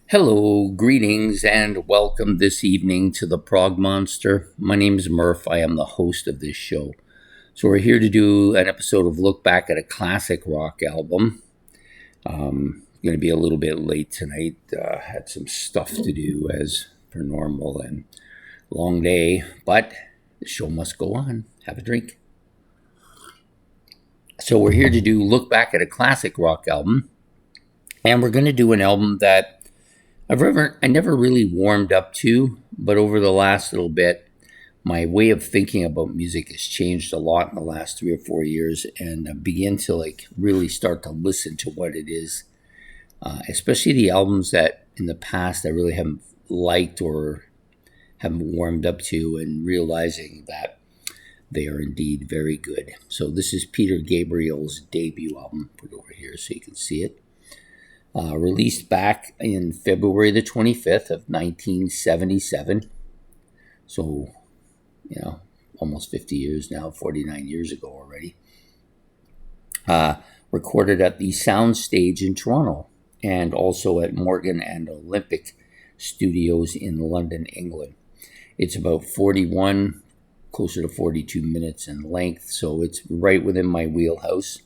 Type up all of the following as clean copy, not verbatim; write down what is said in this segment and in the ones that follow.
Hello, greetings, and welcome this evening to the Prog Monster. My name is Murph. I am the host of this show. So, we're here to do an episode of Look Back at a Classic Rock Album. Going to be a little bit late tonight. Had some stuff to do as per normal and long day, but the show must go on. Have a drink. So, we're here to do Look Back at a Classic Rock Album, and we're going to do an album that I never really warmed up to, but over the last little bit, my way of thinking about music has changed a lot in the last 3 or 4 years, and I begin to really start to listen to what it is, especially the albums that in the past I really haven't liked or haven't warmed up to, and realizing that they are indeed very good. So this is Peter Gabriel's debut album. Put it over here so you can see it. Released back in February the 25th of 1977. So, almost 50 years now, 49 years ago already. Recorded at the Soundstage in Toronto and also at Morgan and Olympic Studios in London, England. It's about 41, closer to 42 minutes in length, so it's right within my wheelhouse.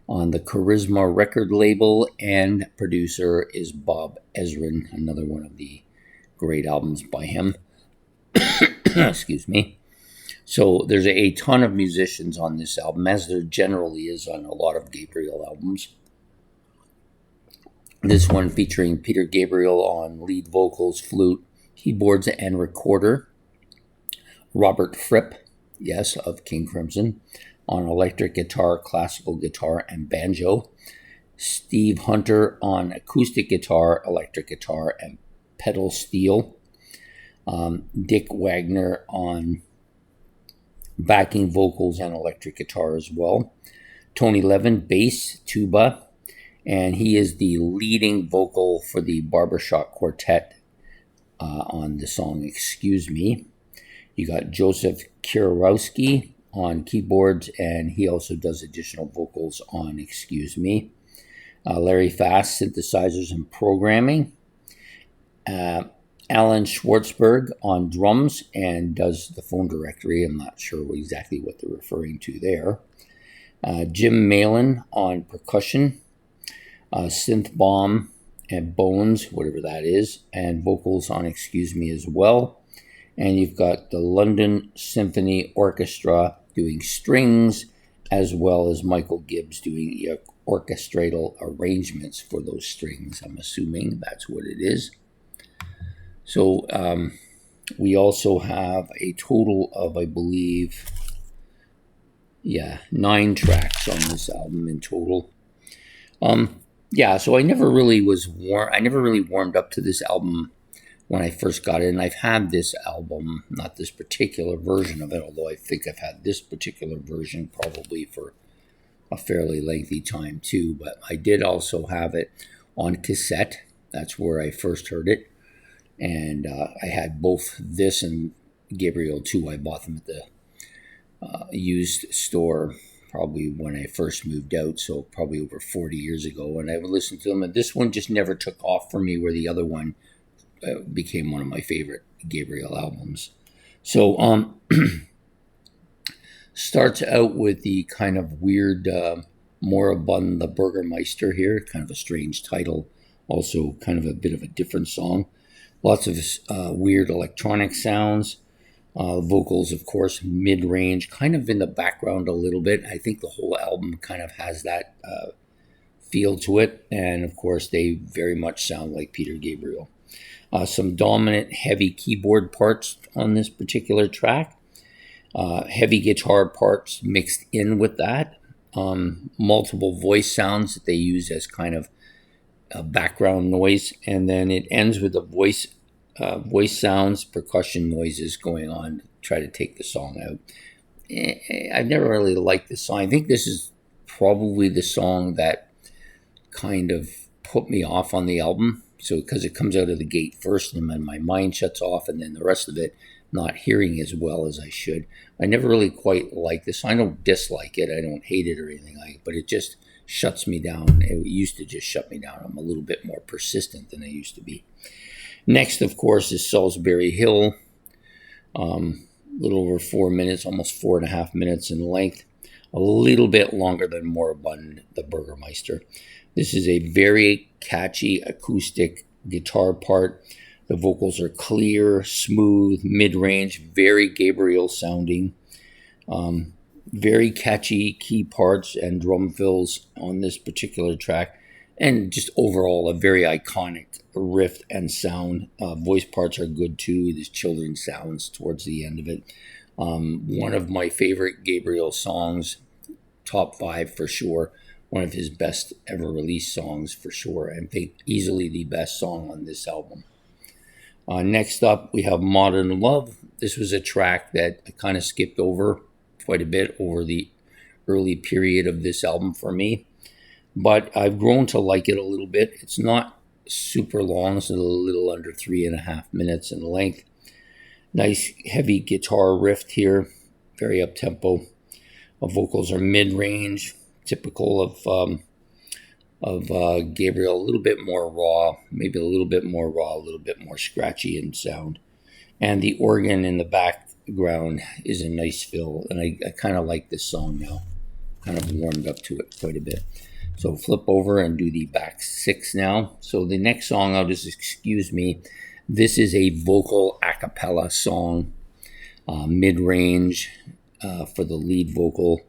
On the Charisma record label, and producer is Bob Ezrin, another one of the great albums by him. Excuse me. So there's a ton of musicians on this album, as there generally is on a lot of Gabriel albums. This one featuring Peter Gabriel on lead vocals, flute, keyboards, and recorder. Robert Fripp, yes, of King Crimson, on electric guitar, classical guitar, and banjo. Steve Hunter on acoustic guitar, electric guitar, and pedal steel. Dick Wagner on backing vocals and electric guitar as well. Tony Levin, bass, tuba, and he is the leading vocal for the Barbershop Quartet on the song Excuse Me. You got Joseph Kiarowski on keyboards, and he also does additional vocals on Excuse Me. Larry Fast, synthesizers and programming. Alan Schwartzberg on drums and does the phone directory. I'm not sure exactly what they're referring to there. Jim Malin on percussion. Synth bomb and bones, whatever that is, and vocals on Excuse Me as well. And you've got the London Symphony Orchestra doing strings, as well as Michael Gibbs doing orchestral arrangements for those strings. I'm assuming that's what it is. So we also have a total of, I believe, 9 tracks on this album in total. So I never really warmed up to this album when I first got it, and I've had this album, not this particular version of it, although I think I've had this particular version probably for a fairly lengthy time too, but I did also have it on cassette. That's where I first heard it, and I had both this and Gabriel too. I bought them at the used store probably when I first moved out, so probably over 40 years ago, and I would listen to them, and this one just never took off for me, where the other one became one of my favorite Gabriel albums. So starts out with the kind of weird Moribund the Burgermeister here, kind of a strange title, also kind of a bit of a different song. Lots of weird electronic sounds. Vocals, of course, mid-range, kind of in the background a little bit. I think the whole album kind of has that feel to it, and of course they very much sound like Peter Gabriel. Some dominant heavy keyboard parts on this particular track. Heavy guitar parts mixed in with that. Multiple voice sounds that they use as kind of background noise. And then it ends with the voice sounds, percussion noises going on to try to take the song out. I've never really liked this song. I think this is probably the song that kind of put me off on the album. So because it comes out of the gate first, and then my mind shuts off, and then the rest of it not hearing as well as I should. I never really quite like this. I don't dislike it. I don't hate it or anything like it, but it just shuts me down. It used to just shut me down. I'm a little bit more persistent than I used to be. Next, of course, is Salisbury Hill. A little over 4 minutes, almost 4.5 minutes in length. A little bit longer than Moribund, the Burgermeister. This is a very catchy acoustic guitar part. The vocals are clear, smooth, mid-range, very Gabriel sounding. Very catchy key parts and drum fills on this particular track. And just overall, a very iconic riff and sound. Voice parts are good too. There's children's sounds towards the end of it. One of my favorite Gabriel songs, top 5 for sure. One of his best ever released songs for sure. And I think easily the best song on this album. Next up, we have Modern Love. This was a track that I kind of skipped over quite a bit over the early period of this album for me. But I've grown to like it a little bit. It's not super long. It's a little under 3.5 minutes in length. Nice heavy guitar riff here. Very up-tempo. Vocals are mid-range. Typical of Gabriel. A little bit more raw. Maybe a little bit more raw. A little bit more scratchy in sound. And the organ in the background is a nice fill. And I kind of like this song now. Kind of warmed up to it quite a bit. So flip over and do the back 6 now. So the next song, I'll just excuse me. This is a vocal a cappella song, mid-range for the lead vocal,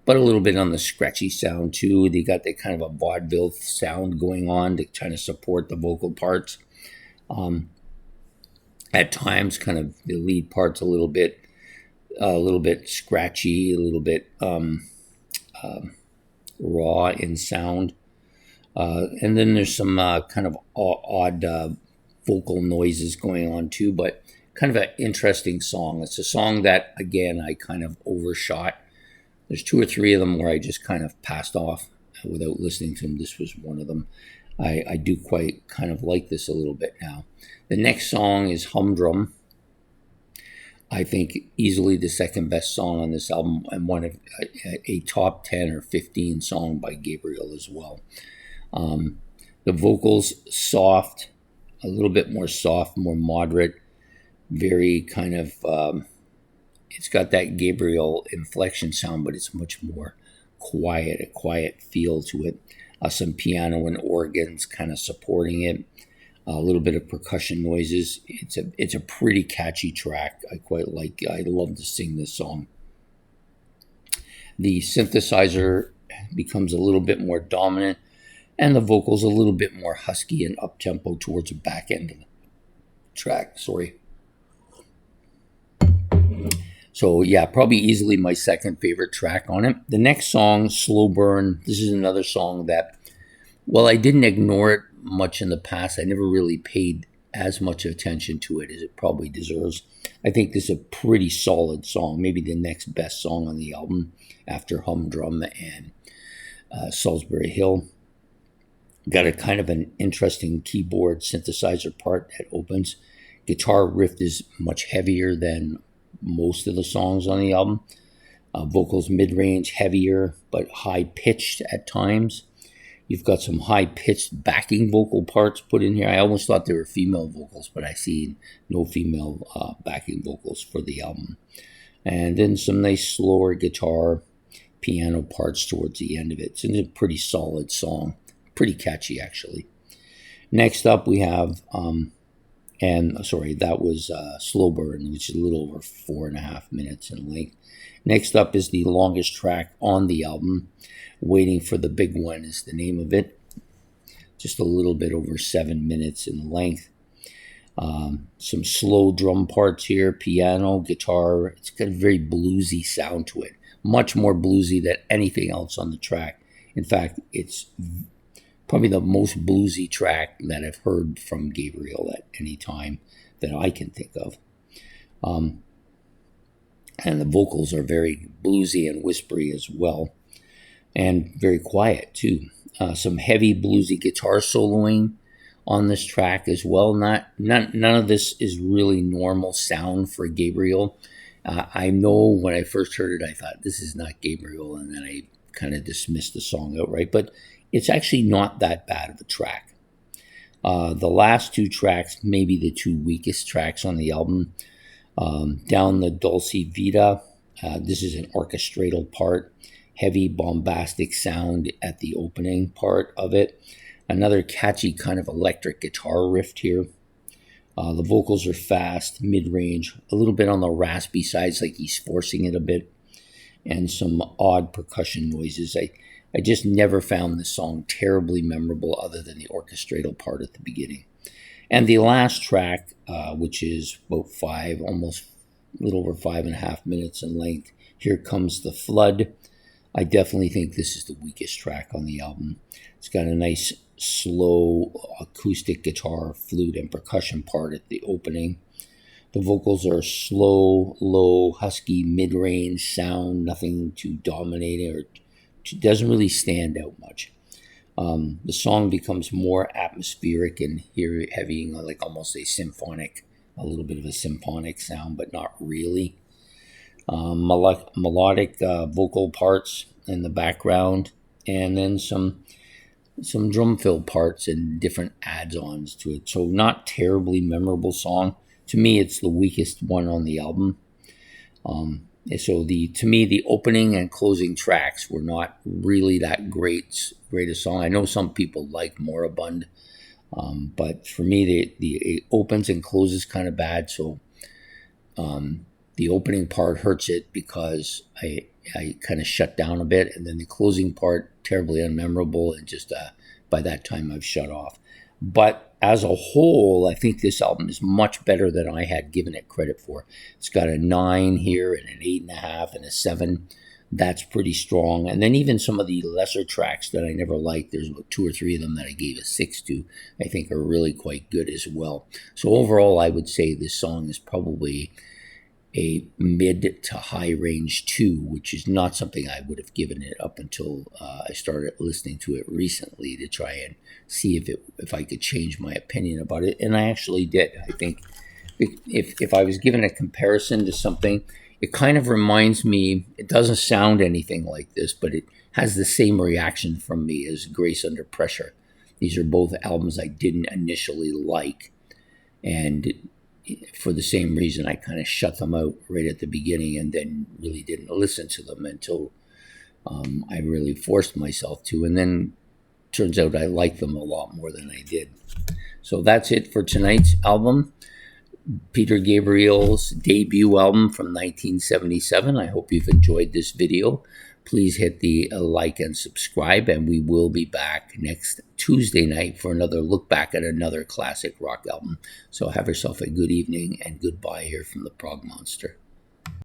but a little bit on the scratchy sound too. They got that kind of a vaudeville sound going on to kind of support the vocal parts. At times, kind of the lead part's a little bit scratchy, a little bit raw in sound. And then there's some kind of odd vocal noises going on too, but kind of an interesting song. It's a song that, again, I kind of overshot. There's 2 or 3 of them where I just kind of passed off without listening to them. This was one of them. I do quite kind of like this a little bit now. The next song is Humdrum. I think easily the second best song on this album, and one of a top 10 or 15 song by Gabriel as well. The vocals soft, a little bit more soft, more moderate, very kind of, it's got that Gabriel inflection sound, but it's much more quiet, a quiet feel to it. Some piano and organs kind of supporting it. A little bit of percussion noises. It's a pretty catchy track. I quite like it. I love to sing this song. The synthesizer becomes a little bit more dominant, and the vocals a little bit more husky and up-tempo towards the back end of the track. Sorry. So yeah, probably easily my second favorite track on it. The next song, Slow Burn. This is another song that, well, I didn't ignore it much in the past. I never really paid as much attention to it as it probably deserves. I think this is a pretty solid song, maybe the next best song on the album after Humdrum and Salisbury Hill. Got a kind of an interesting keyboard synthesizer part that opens. Guitar riff is much heavier than most of the songs on the album. Vocals mid-range, heavier, but high-pitched at times. You've got some high-pitched backing vocal parts put in here. I almost thought they were female vocals, but I see no female backing vocals for the album. And then some nice slower guitar, piano parts towards the end of it. It's a pretty solid song. Pretty catchy, actually. Next up, we have, that was Slow Burn, which is a little over 4.5 minutes in length. Next up is the longest track on the album. Waiting for the Big One is the name of it. Just a little bit over 7 minutes in length. Some slow drum parts here, piano, guitar. It's got a very bluesy sound to it. Much more bluesy than anything else on the track. In fact, it's probably the most bluesy track that I've heard from Gabriel at any time that I can think of. And the vocals are very bluesy and whispery as well. And very quiet too. Some heavy bluesy guitar soloing on this track as well. None of this is really normal sound for Gabriel. I know when I first heard it, I thought this is not Gabriel, and then I kind of dismiss the song outright, but it's actually not that bad of a track. The last two tracks, maybe the two weakest tracks on the album. Down the Dolce Vita, this is an orchestral part, heavy bombastic sound at the opening part of it. Another catchy kind of electric guitar riff here. The vocals are fast, mid-range, a little bit on the raspy sides, like he's forcing it a bit, and some odd percussion noises. I just never found this song terribly memorable other than the orchestral part at the beginning. And the last track, which is about almost a little over 5.5 minutes in length, Here Comes the Flood. I definitely think this is the weakest track on the album. It's got a nice, slow acoustic guitar, flute, and percussion part at the opening. The vocals are slow, low, husky, mid-range sound, nothing too dominating or doesn't really stand out much. The song becomes more atmospheric and heavy, like almost a little bit of a symphonic sound, but not really. Melodic vocal parts in the background, and then some drum fill parts and different adds-ons to it. So not terribly memorable song. To me, it's the weakest one on the album. So to me, the opening and closing tracks were not really that great a song. I know some people like Moribund, but for me, it opens and closes kind of bad. So the opening part hurts it because I kind of shut down a bit, and then the closing part terribly unmemorable, and just by that time I've shut off. But as a whole, I think this album is much better than I had given it credit for. It's got a 9 here and an 8.5 and a 7. That's pretty strong. And then even some of the lesser tracks that I never liked, there's about 2 or 3 of them that I gave a 6 to, I think are really quite good as well. So overall, I would say this song is probably a mid to high range 2, which is not something I would have given it up until I started listening to it recently to try and see if I could change my opinion about it. And I actually did. I think if I was given a comparison to something, it kind of reminds me, it doesn't sound anything like this, but it has the same reaction from me as Grace Under Pressure. These are both albums I didn't initially like, and for the same reason, I kind of shut them out right at the beginning and then really didn't listen to them until I really forced myself to. And then turns out I like them a lot more than I did. So that's it for tonight's album. Peter Gabriel's debut album from 1977. I hope you've enjoyed this video. Please hit the like and subscribe, and we will be back next Tuesday night for another look back at another classic rock album. So have yourself a good evening, and goodbye here from the Prog Monster.